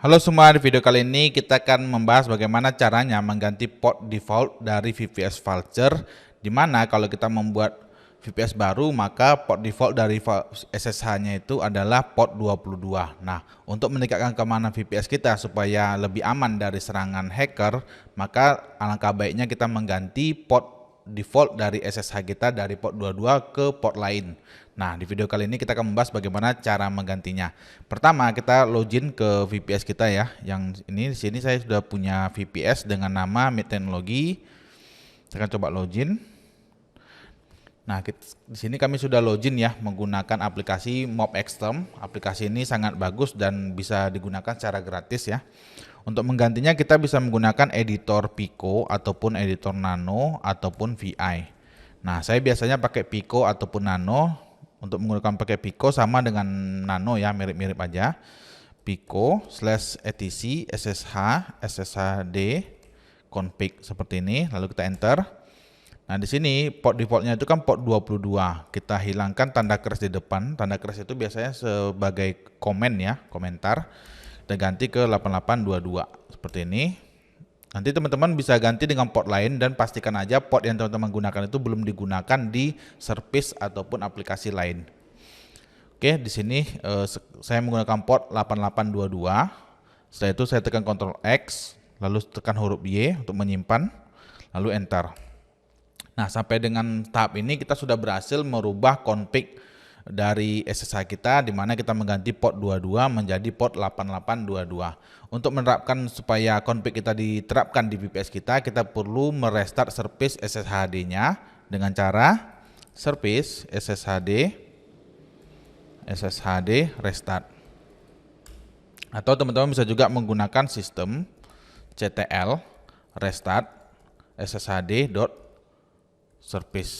Halo semua, di video kali ini kita akan membahas bagaimana caranya mengganti port default dari VPS Vultr, di mana kalau kita membuat VPS baru maka port default dari SSH-nya itu adalah port 22. Nah, untuk meningkatkan keamanan VPS kita supaya lebih aman dari serangan hacker, maka alangkah baiknya kita mengganti port default dari SSH kita dari port 22 ke port lain. Nah, di video kali ini kita akan membahas bagaimana cara menggantinya. Pertama, kita login ke VPS kita ya. Yang ini di sini saya sudah punya VPS dengan nama Mid Technology. Saya akan coba login. Nah, di sini kami sudah login ya menggunakan aplikasi Mobexterm. Aplikasi ini sangat bagus dan bisa digunakan secara gratis ya. Untuk menggantinya kita bisa menggunakan editor Pico ataupun editor Nano ataupun VI. Nah, saya biasanya pakai Pico ataupun Nano. Untuk menggunakan pakai Pico sama dengan Nano ya, mirip-mirip aja. Pico /etc sshd config seperti ini, lalu kita enter. Nah, di sini port defaultnya itu kan port 22. Kita hilangkan tanda keras di depan. Tanda keras itu biasanya sebagai komen ya, komentar. Kita ganti ke 8822 seperti ini. Nanti teman-teman bisa ganti dengan port lain dan pastikan aja port yang teman-teman gunakan itu belum digunakan di service ataupun aplikasi lain. Oke, di sini saya menggunakan port 8822. Setelah itu saya tekan Ctrl X, lalu tekan huruf Y untuk menyimpan, lalu enter. Nah, sampai dengan tahap ini kita sudah berhasil merubah config dari SSH kita, di mana kita mengganti port 22 menjadi port 8822. Untuk menerapkan supaya config kita diterapkan di VPS kita perlu merestart service SSHD-nya dengan cara service SSHD restart. Atau teman-teman bisa juga menggunakan sistem ctl restart sshd.service.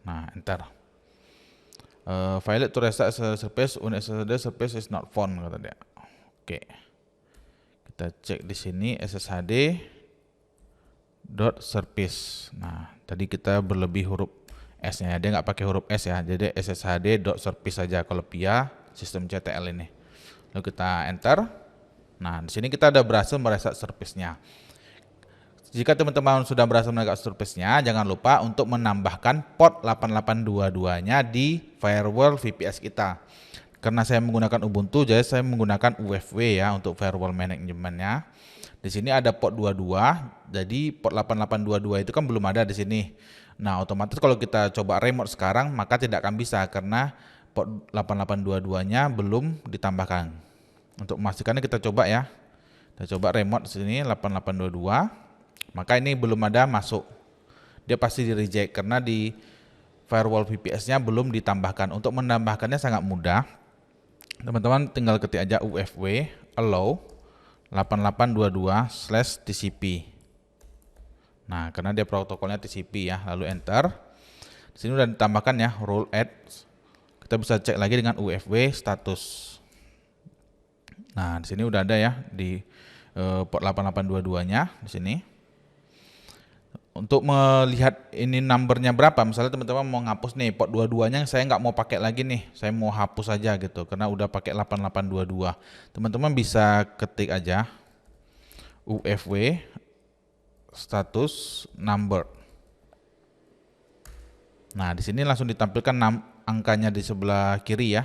Nah, enter. Failed to restart service when SSHD service is not found, kata dia. Oke, kita cek di sini sshd.service. Nah, tadi kita berlebih huruf S-nya, dia nggak pakai huruf S ya, jadi sshd.service saja kalau via sistem CTL ini. Lalu kita enter. Nah, di sini kita udah berhasil merestart service-nya. Jika teman-teman sudah berhasil menegak service-nya, jangan lupa untuk menambahkan port 8822-nya di firewall VPS kita. Karena saya menggunakan Ubuntu, jadi saya menggunakan UFW ya untuk firewall manajemennya. Di sini ada port 22, jadi port 8822 itu kan belum ada di sini. Nah, otomatis kalau kita coba remote sekarang, maka tidak akan bisa karena port 8822-nya belum ditambahkan. Untuk memastikannya kita coba ya. Kita coba remote sini 8822. Maka ini belum ada masuk, dia pasti di reject karena di firewall VPS-nya belum ditambahkan. Untuk menambahkannya sangat mudah, teman-teman tinggal ketik aja UFW allow 8822/TCP. Nah, karena dia protokolnya TCP ya, lalu enter. Di sini udah ditambahkan ya role add. Kita bisa cek lagi dengan UFW status. Nah, di sini udah ada ya di port 8822-nya di sini. Untuk melihat ini numbernya berapa, misalnya teman-teman mau ngapus nih port 22-nya, saya nggak mau pakai lagi nih, saya mau hapus aja gitu karena udah pakai 8822. Teman-teman bisa ketik aja UFW status number. Nah, di sini langsung ditampilkan angkanya di sebelah kiri ya,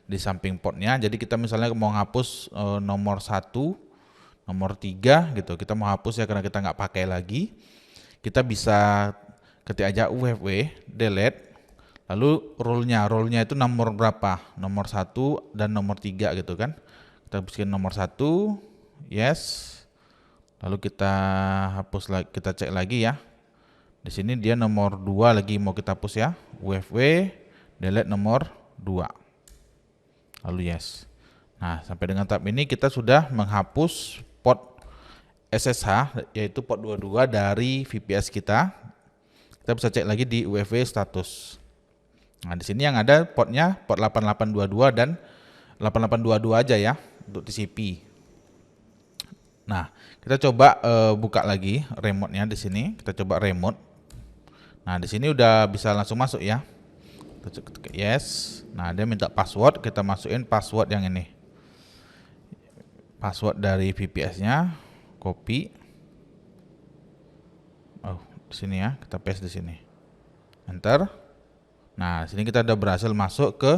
di samping portnya. Jadi kita misalnya mau hapus nomor 1, nomor 3 gitu, kita mau hapus ya karena kita nggak pakai lagi. Kita bisa ketik aja UFW delete, lalu role-nya itu nomor berapa, nomor 1 dan nomor 3 gitu kan. Kita bikin nomor 1, yes, lalu kita hapus lagi, kita cek lagi ya. Di sini dia nomor 2 lagi mau kita hapus ya, UFW delete nomor 2, lalu yes. Nah, sampai dengan tahap ini kita sudah menghapus port SSH yaitu port 22 dari VPS kita. Kita bisa cek lagi di UFW status. Nah, di sini yang ada portnya port 8822 dan 8822 aja ya untuk TCP. Nah, kita coba buka lagi remote-nya di sini. Kita coba remote. Nah, di sini udah bisa langsung masuk ya. Yes. Nah, dia minta password, kita masukin password yang ini. password dari VPS-nya, copy. Oh, di sini ya, kita paste di sini. Enter. Nah, sini kita udah berhasil masuk ke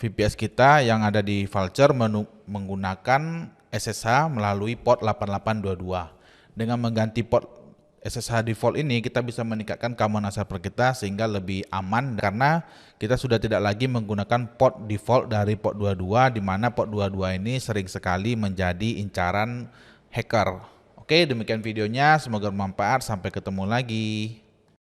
VPS kita yang ada di Vultr menggunakan SSH melalui port 8822. Dengan mengganti port SSH default ini, kita bisa meningkatkan keamanan server kita sehingga lebih aman karena kita sudah tidak lagi menggunakan port default dari port 22, di mana port 22 ini sering sekali menjadi incaran hacker. Oke, demikian videonya, semoga bermanfaat, sampai ketemu lagi.